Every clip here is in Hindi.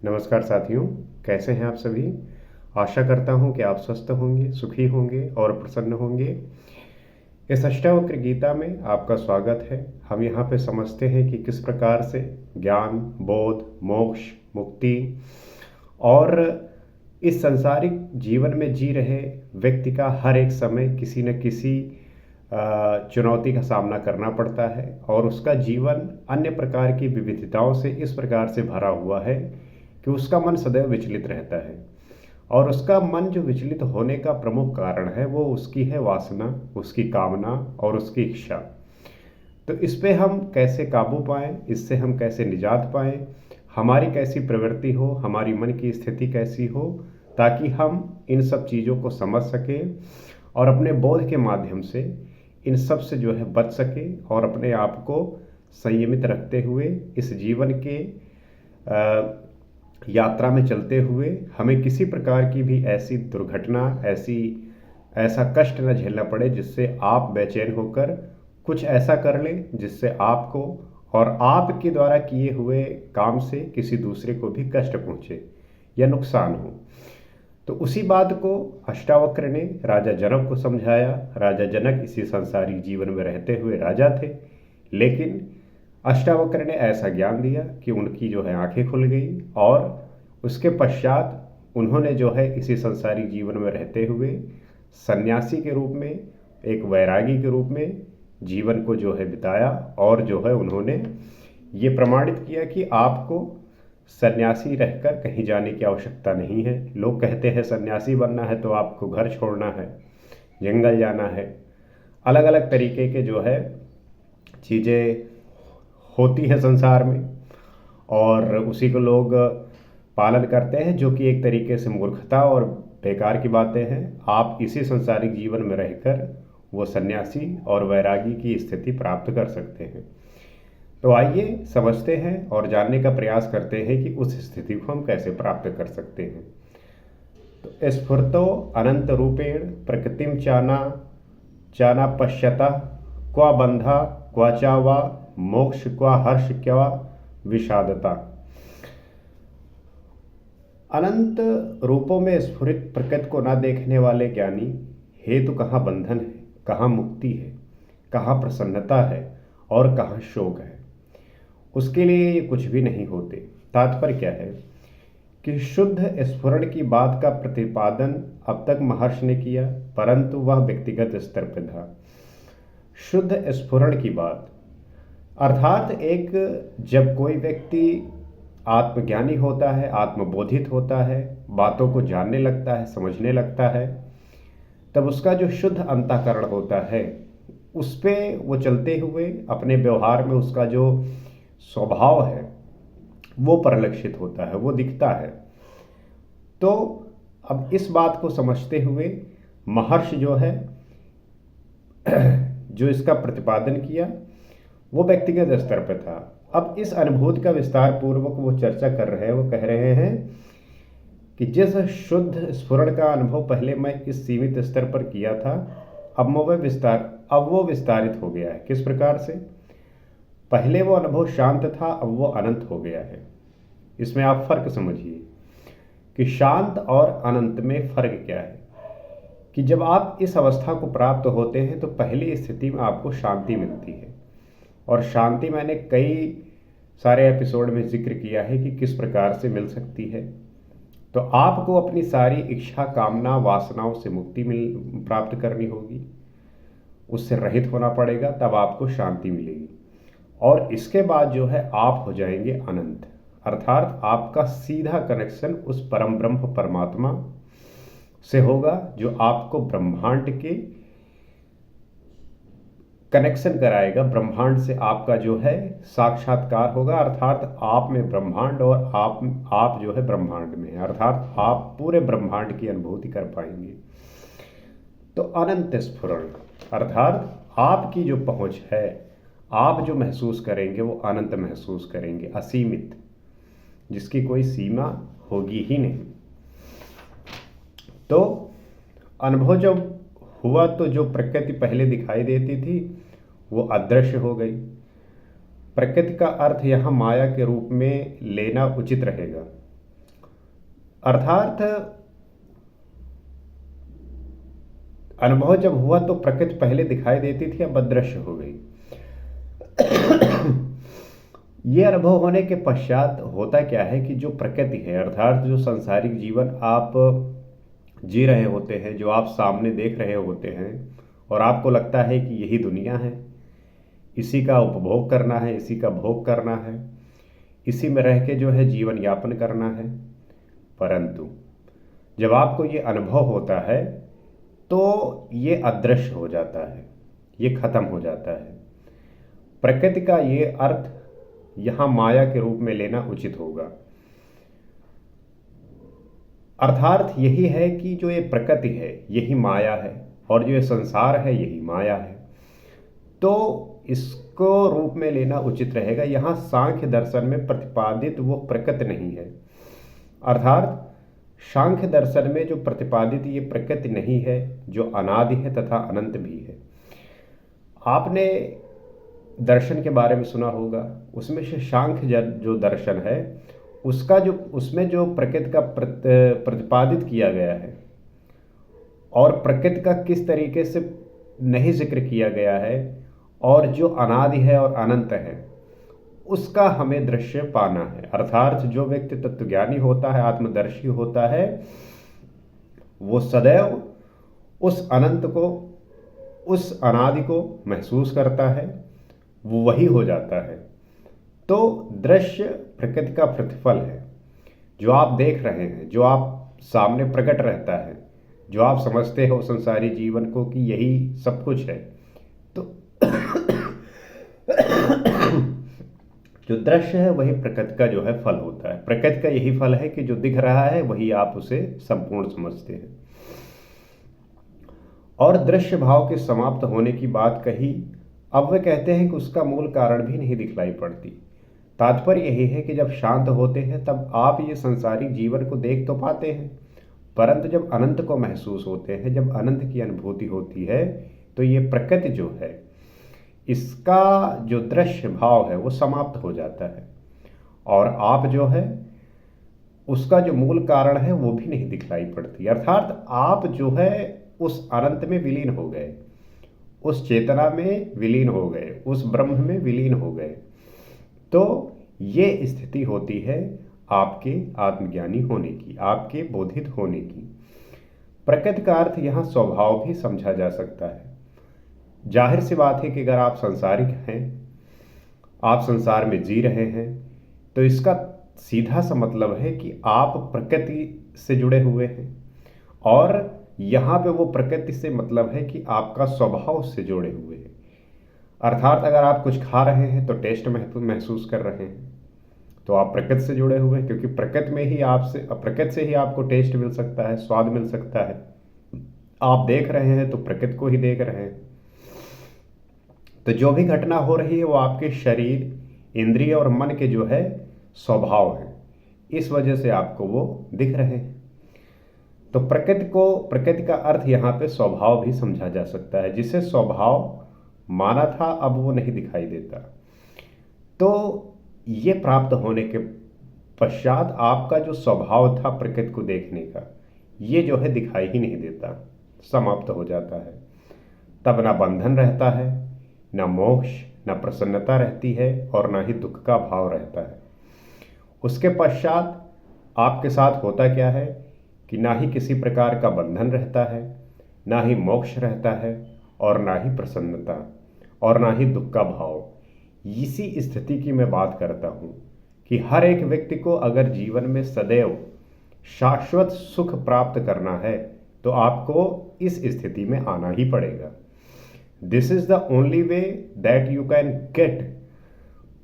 नमस्कार साथियों, कैसे हैं आप सभी। आशा करता हूं कि आप स्वस्थ होंगे, सुखी होंगे और प्रसन्न होंगे। इस अष्टावक्र गीता में आपका स्वागत है। हम यहाँ पे समझते हैं कि किस प्रकार से ज्ञान, बोध, मोक्ष, मुक्ति और इस संसारिक जीवन में जी रहे व्यक्ति का हर एक समय किसी न किसी चुनौती का सामना करना पड़ता है और उसका जीवन अन्य प्रकार की विविधताओं से इस प्रकार से भरा हुआ है कि उसका मन सदैव विचलित रहता है। और उसका मन जो विचलित होने का प्रमुख कारण है वो उसकी है वासना, उसकी कामना और उसकी इच्छा। तो इस पे हम कैसे काबू पाएं, इससे हम कैसे निजात पाएं, हमारी कैसी प्रवृत्ति हो, हमारी मन की स्थिति कैसी हो, ताकि हम इन सब चीज़ों को समझ सकें और अपने बोध के माध्यम से इन सब से जो है बच सके और अपने आप को संयमित रखते हुए इस जीवन के यात्रा में चलते हुए हमें किसी प्रकार की भी ऐसी दुर्घटना, ऐसा कष्ट न झेलना पड़े जिससे आप बेचैन होकर कुछ ऐसा कर लें जिससे आपको और आपके द्वारा किए हुए काम से किसी दूसरे को भी कष्ट पहुँचे या नुकसान हो। तो उसी बात को अष्टावक्र ने राजा जनक को समझाया। राजा जनक इसी सांसारिक जीवन में रहते हुए राजा थे, लेकिन अष्टावक्र ने ऐसा ज्ञान दिया कि उनकी जो है आंखें खुल गई और उसके पश्चात उन्होंने जो है इसी सांसारिक जीवन में रहते हुए सन्यासी के रूप में, एक वैरागी के रूप में जीवन को जो है बिताया और जो है उन्होंने ये प्रमाणित किया कि आपको सन्यासी रहकर कहीं जाने की आवश्यकता नहीं है। लोग कहते हैं सन्यासी बनना है तो आपको घर छोड़ना है, जंगल जाना है, अलग अलग तरीके के जो है चीज़ें होती है संसार में और उसी को लोग पालन करते हैं, जो कि एक तरीके से मूर्खता और बेकार की बातें हैं। आप इसी संसारिक जीवन में रहकर वो सन्यासी और वैरागी की स्थिति प्राप्त कर सकते हैं। तो आइए समझते हैं और जानने का प्रयास करते हैं कि उस स्थिति को हम कैसे प्राप्त कर सकते हैं। तो स्फुरतो अनंत रूपेण प्रकृतिम चाना चाना पश्यता क्वा बंधा क्वा चावा मोक्ष क्वा हर्ष क्वा विषादता। अनंत रूपों में स्फुरित प्रकृति को न देखने वाले ज्ञानी हेतु कहाँ बंधन है, कहाँ मुक्ति है, कहाँ प्रसन्नता है और कहाँ शोक है, उसके लिए ये कुछ भी नहीं होते। तात्पर्य क्या है कि शुद्ध स्फुरण की बात का प्रतिपादन अब तक महर्षि ने किया, परंतु वह व्यक्तिगत स्तर पर था। शुद्ध स्फुरण की बात अर्थात एक जब कोई व्यक्ति आत्मज्ञानी होता है, आत्मबोधित होता है, बातों को जानने लगता है, समझने लगता है, तब उसका जो शुद्ध अंतःकरण होता है उस पे वो चलते हुए अपने व्यवहार में उसका जो स्वभाव है वो परिलक्षित होता है, वो दिखता है। तो अब इस बात को समझते हुए महर्षि जो है जो इसका प्रतिपादन किया वो व्यक्तिगत स्तर पर था। अब इस अनुभूति का विस्तार पूर्वक वो चर्चा कर रहे हैं। वो कह रहे हैं कि जिस शुद्ध स्फुरण का अनुभव पहले मैं इस सीमित स्तर पर किया था, अब वो विस्तारित हो गया है। किस प्रकार से? पहले वो अनुभव शांत था, अब वो अनंत हो गया है। इसमें आप फर्क समझिए कि शांत और अनंत में फर्क क्या है। कि जब आप इस अवस्था को प्राप्त होते हैं तो पहली स्थिति में आपको शांति मिलती है, और शांति मैंने कई सारे एपिसोड में जिक्र किया है कि किस प्रकार से मिल सकती है। तो आपको अपनी सारी इच्छा, कामना, वासनाओं से मुक्ति प्राप्त करनी होगी, उससे रहित होना पड़ेगा, तब आपको शांति मिलेगी। और इसके बाद जो है आप हो जाएंगे अनंत, अर्थात आपका सीधा कनेक्शन उस परम ब्रह्म परमात्मा से होगा जो आपको ब्रह्मांड के कनेक्शन कराएगा। ब्रह्मांड से आपका जो है साक्षात्कार होगा, अर्थात आप में ब्रह्मांड और आप जो है ब्रह्मांड में, अर्थात आप पूरे ब्रह्मांड की अनुभूति कर पाएंगे। तो अनंत स्फुरण अर्थात आपकी जो पहुंच है, आप जो महसूस करेंगे वो अनंत महसूस करेंगे, असीमित, जिसकी कोई सीमा होगी ही नहीं। तो अनुभव जब हुआ तो जो प्रकृति पहले दिखाई देती थी वो अदृश्य हो गई। प्रकृति का अर्थ यहाँ माया के रूप में लेना उचित रहेगा। अर्थात अनुभव जब हुआ तो प्रकृति पहले दिखाई देती थी, अब अदृश्य हो गई। ये अनुभव होने के पश्चात होता क्या है कि जो प्रकृति है, अर्थात जो सांसारिक जीवन आप जी रहे होते हैं, जो आप सामने देख रहे होते हैं, और आपको लगता है कि यही दुनिया है, इसी का उपभोग करना है, इसी का भोग करना है, इसी में रह के जो है जीवन यापन करना है। परंतु जब आपको ये अनुभव होता है तो ये अदृश्य हो जाता है, ये खत्म हो जाता है। प्रकृति का ये अर्थ यहाँ माया के रूप में लेना उचित होगा। अर्थात यही है कि जो ये प्रकृति है यही माया है, और जो ये संसार है यही माया है। तो इसको रूप में लेना उचित रहेगा। यहाँ सांख्य दर्शन में प्रतिपादित वो प्रकृति नहीं है। अर्थात सांख्य दर्शन में जो प्रतिपादित ये प्रकृति नहीं है, जो अनादि है तथा अनंत भी है। आपने दर्शन के बारे में सुना होगा, उसमें से सांख्य जो दर्शन है उसमें जो प्रकृति का प्रतिपादित किया गया है और प्रकृति का किस तरीके से नहीं जिक्र किया गया है, और जो अनादि है और अनंत है उसका हमें दृश्य पाना है। अर्थात जो व्यक्ति तत्वज्ञानी होता है, आत्मदर्शी होता है, वो सदैव उस अनंत को, उस अनादि को महसूस करता है, वो वही हो जाता है। तो दृश्य प्रकृति का प्रतिफल है। जो आप देख रहे हैं, जो आप सामने प्रकट रहता है, जो आप समझते हो संसारी जीवन को कि यही सब कुछ है, तो जो दृश्य है वही प्रकृति का जो है फल होता है। प्रकृति का यही फल है कि जो दिख रहा है वही आप उसे संपूर्ण समझते हैं। और दृश्य भाव के समाप्त होने की बात कही। अब वे कहते हैं कि उसका मूल कारण भी नहीं दिखलाई पड़ती। तात्पर्य यही है कि जब शांत होते हैं तब आप ये संसारिक जीवन को देख तो पाते हैं, परंतु जब अनंत को महसूस होते हैं, जब अनंत की अनुभूति होती है, तो ये प्रकृति जो है इसका जो दृश्य भाव है वो समाप्त हो जाता है, और आप जो है उसका जो मूल कारण है वो भी नहीं दिखलाई पड़ती। अर्थात आप जो है उस अनंत में विलीन हो गए, उस चेतना में विलीन हो गए, उस ब्रह्म में विलीन हो गए। तो ये स्थिति होती है आपके आत्मज्ञानी होने की, आपके बोधित होने की। प्रकृति का अर्थ यहाँ स्वभाव भी समझा जा सकता है। जाहिर सी बात है कि अगर आप संसारिक हैं, आप संसार में जी रहे हैं, तो इसका सीधा सा मतलब है कि आप प्रकृति से जुड़े हुए हैं, और यहाँ पे वो प्रकृति से मतलब है कि आपका स्वभाव से जुड़े हुए हैं। अर्थात अगर आप कुछ खा रहे हैं तो टेस्ट महसूस कर रहे हैं, तो आप प्रकृति से जुड़े हुए हैं, क्योंकि प्रकृति से ही आपको टेस्ट मिल सकता है, स्वाद मिल सकता है। आप देख रहे हैं तो प्रकृति को ही देख रहे हैं। तो जो भी घटना हो रही है वो आपके शरीर, इंद्रिय और मन के जो है स्वभाव है, इस वजह से आपको वो दिख रहे हैं। तो प्रकृति का अर्थ यहाँ पे स्वभाव भी समझा जा सकता है। जिसे स्वभाव माना था अब वो नहीं दिखाई देता। तो ये प्राप्त होने के पश्चात आपका जो स्वभाव था प्रकृति को देखने का, ये जो है दिखाई ही नहीं देता, समाप्त हो जाता है। तब ना बंधन रहता है, ना मोक्ष, ना प्रसन्नता रहती है, और ना ही दुख का भाव रहता है। उसके पश्चात आपके साथ होता क्या है कि ना ही किसी प्रकार का बंधन रहता है, ना ही मोक्ष रहता है, और ना ही प्रसन्नता, और ना ही दुख का भाव। इसी स्थिति की मैं बात करता हूँ कि हर एक व्यक्ति को अगर जीवन में सदैव शाश्वत सुख प्राप्त करना है तो आपको इस स्थिति में आना ही पड़ेगा। This is the only way that you can get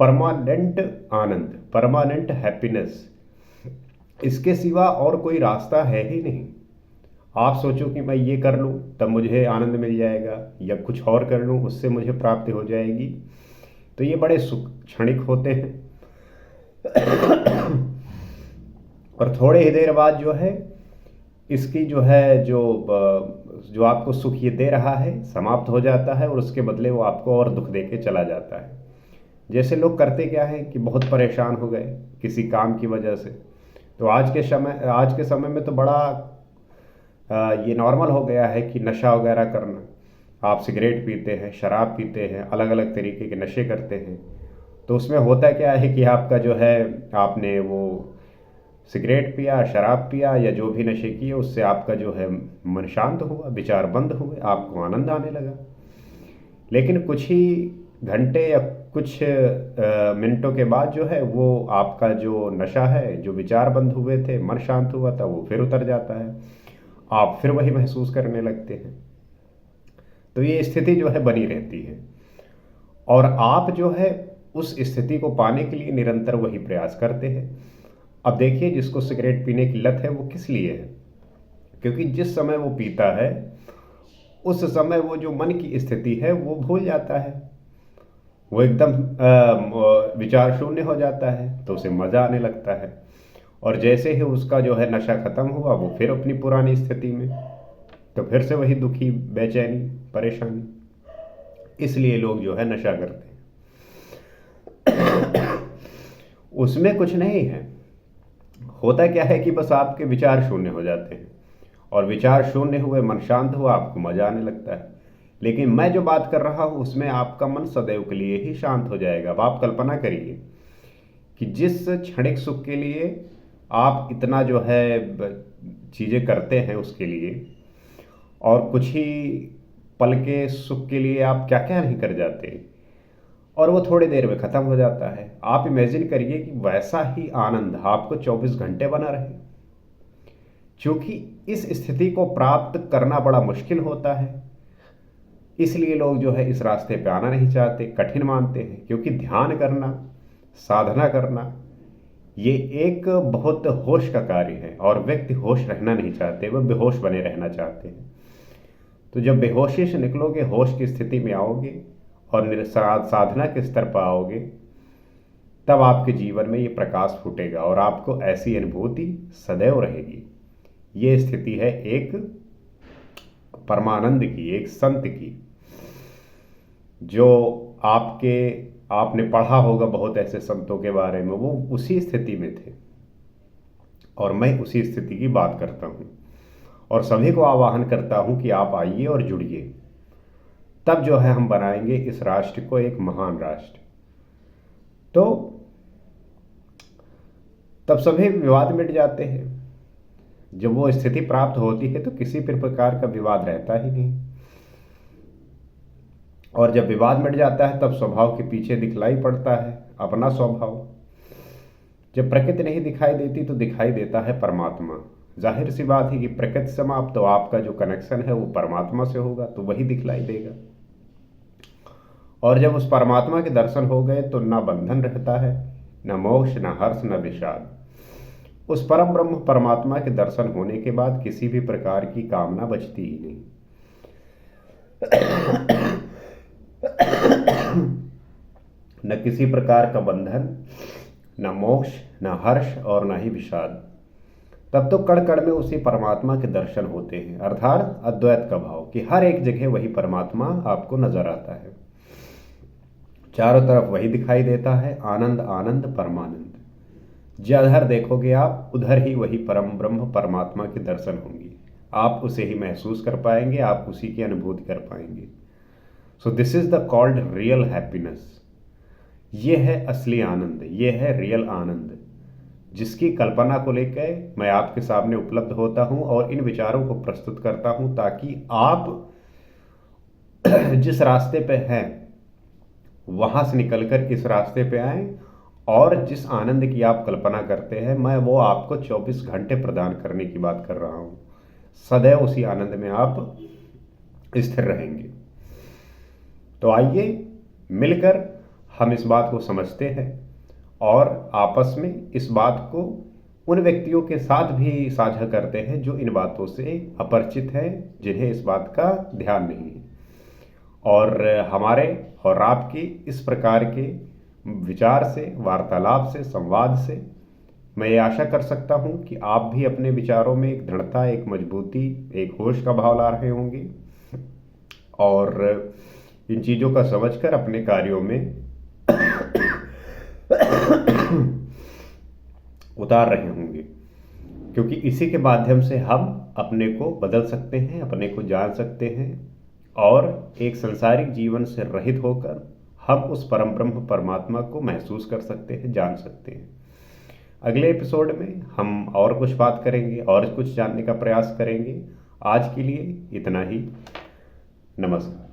permanent Anand, permanent happiness. इसके सिवा और कोई रास्ता है ही नहीं। आप सोचो कि मैं ये कर लूँ तब मुझे आनंद मिल जाएगा, या कुछ और कर लूँ उससे मुझे प्राप्ति हो जाएगी, तो ये बड़े सुख क्षणिक होते हैं। और थोड़े ही देर बाद जो है इसकी जो है जो आपको सुख ये दे रहा है समाप्त हो जाता है, और उसके बदले वो आपको और दुख दे के चला जाता है। जैसे लोग करते क्या है कि बहुत परेशान हो गए किसी काम की वजह से, तो आज के समय में तो बड़ा ये नॉर्मल हो गया है कि नशा वगैरह करना। आप सिगरेट पीते हैं, शराब पीते हैं, अलग अलग तरीके के नशे करते हैं। तो उसमें होता क्या है कि आपका जो है, आपने वो सिगरेट पिया, शराब पिया या जो भी नशे किए, उससे आपका जो है मन शांत हुआ, विचार बंद हुए, आपको आनंद आने लगा। लेकिन कुछ ही घंटे या कुछ मिनटों के बाद जो है वो आपका जो नशा है, जो विचार बंद हुए थे, मन शांत हुआ था, वो फिर उतर जाता है। आप फिर वही महसूस करने लगते हैं। तो ये स्थिति जो है बनी रहती है, और आप जो है उस स्थिति को पाने के लिए निरंतर वही प्रयास करते हैं। अब देखिए, जिसको सिगरेट पीने की लत है वो किस लिए है? क्योंकि जिस समय वो पीता है उस समय वो जो मन की स्थिति है वो भूल जाता है, वो एकदम विचार शून्य हो जाता है, तो उसे मज़ा आने लगता है। और जैसे ही उसका जो है नशा खत्म हुआ, वो फिर अपनी पुरानी स्थिति में, तो फिर से वही दुखी, बेचैनी, परेशानी। इसलिए लोग जो है नशा करते हैं। उसमें कुछ नहीं है। होता क्या है कि बस आपके विचार शून्य हो जाते हैं, और विचार शून्य हुए, मन शांत हुआ, आपको मजा आने लगता है। लेकिन मैं जो बात कर रहा हूं उसमें आपका मन सदैव के लिए ही शांत हो जाएगा। अब आप कल्पना करिए कि जिस क्षणिक सुख के लिए आप इतना जो है चीज़ें करते हैं उसके लिए, और कुछ ही पल के सुख के लिए आप क्या क्या नहीं कर जाते, और वो थोड़ी देर में ख़त्म हो जाता है। आप इमेजिन करिए कि वैसा ही आनंद आपको 24 घंटे बना रहे। क्योंकि इस स्थिति को प्राप्त करना बड़ा मुश्किल होता है, इसलिए लोग जो है इस रास्ते पे आना नहीं चाहते, कठिन मानते हैं। क्योंकि ध्यान करना, साधना करना, ये एक बहुत होश का कार्य है, और व्यक्ति होश रहना नहीं चाहते, वह बेहोश बने रहना चाहते हैं। तो जब बेहोशी से निकलोगे, होश की स्थिति में आओगे और साधना के स्तर पर आओगे, तब आपके जीवन में ये प्रकाश फूटेगा और आपको ऐसी अनुभूति सदैव रहेगी। ये स्थिति है एक परमानंद की, एक संत की, जो आपने पढ़ा होगा बहुत ऐसे संतों के बारे में, वो उसी स्थिति में थे, और मैं उसी स्थिति की बात करता हूँ। और सभी को आह्वान करता हूँ कि आप आइए और जुड़िए, तब जो है हम बनाएंगे इस राष्ट्र को एक महान राष्ट्र। तो तब सभी विवाद मिट जाते हैं। जब वो स्थिति प्राप्त होती है तो किसी प्रकार का विवाद रहता ही नहीं, और जब विवाद मिट जाता है तब स्वभाव के पीछे दिखलाई पड़ता है अपना स्वभाव। जब प्रकृति नहीं दिखाई देती तो दिखाई देता है परमात्मा। जाहिर सी बात है कि प्रकृति समाप्त, तो आपका जो कनेक्शन है वो परमात्मा से होगा, तो वही दिखलाई देगा। और जब उस परमात्मा के दर्शन हो गए तो ना बंधन रहता है, न मोक्ष, न हर्ष, न विषाद। उस परम ब्रह्म परमात्मा के दर्शन होने के बाद किसी भी प्रकार की कामना बचती ही नहीं। न किसी प्रकार का बंधन, न मोक्ष, न हर्ष और न ही विषाद। तब तो कण कण में उसी परमात्मा के दर्शन होते हैं, अर्थात अद्वैत का भाव, कि हर एक जगह वही परमात्मा आपको नजर आता है, चारों तरफ वही दिखाई देता है, आनंद आनंद परमानंद। जिधर देखोगे आप, उधर ही वही परम ब्रह्म परमात्मा के दर्शन होंगे। आप उसे ही महसूस कर पाएंगे, आप उसी की अनुभूति कर पाएंगे। So this is the called real happiness. ये है असली आनंद, ये है रियल आनंद, जिसकी कल्पना को लेकर मैं आपके सामने उपलब्ध होता हूं और इन विचारों को प्रस्तुत करता हूं, ताकि आप जिस रास्ते पे हैं वहां से निकलकर इस रास्ते पे आएं, और जिस आनंद की आप कल्पना करते हैं, मैं वो आपको 24 घंटे प्रदान करने की बात कर रहा हूं। सदैव उसी आनंद में आप स्थिर रहेंगे। तो आइए मिलकर हम इस बात को समझते हैं, और आपस में इस बात को उन व्यक्तियों के साथ भी साझा करते हैं जो इन बातों से अपरिचित हैं, जिन्हें इस बात का ध्यान नहीं है। और हमारे और आपकी इस प्रकार के विचार से, वार्तालाप से, संवाद से मैं ये आशा कर सकता हूँ कि आप भी अपने विचारों में एक दृढ़ता, एक मजबूती, एक होश का भाव ला रहे होंगे, और इन चीज़ों का समझकर अपने कार्यों में उतार रहे होंगे। क्योंकि इसी के माध्यम से हम अपने को बदल सकते हैं, अपने को जान सकते हैं और एक सांसारिक जीवन से रहित होकर हम उस परम ब्रह्म परमात्मा को महसूस कर सकते हैं, जान सकते हैं। अगले एपिसोड में हम और कुछ बात करेंगे और कुछ जानने का प्रयास करेंगे। आज के लिए इतना ही। नमस्कार।